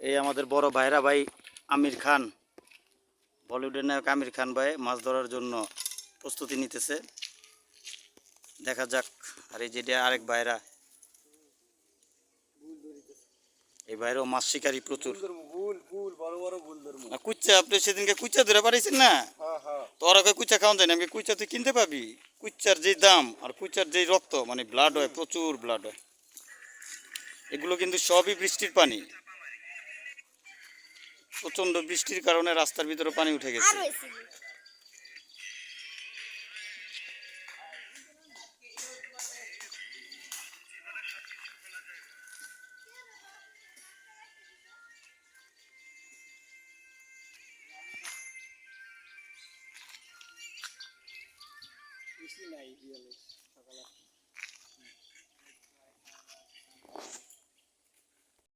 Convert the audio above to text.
এই আমাদের বড় ভাইরা ভাই আমির খান, বলিউডের নায়ক আমির খান ভাই মাছ ধরার জন্য প্রস্তুতি নিতেছে। দেখা যাক। আর এই যেটা আরেক ভাইরা, এই ভাইরাও মাছ শিকারী প্রচুর। কুচ্চা আপনি সেদিনকে কুচ্চা ধরে পারিয়েছেন না, তো ওরা কুচ্চা খাওয়ান যায় না। আমি কুচ্চা তুই কিনতে পাবি। কুচ্চার যে দাম আর কুচ্চার যে রক্ত, মানে ব্লাড হয়, প্রচুর ব্লাড হয়। এগুলো কিন্তু সবই বৃষ্টির পানি। প্রচন্ড বৃষ্টির কারণে রাস্তার ভিতরে পানি উঠে গেছে। বেশি নাই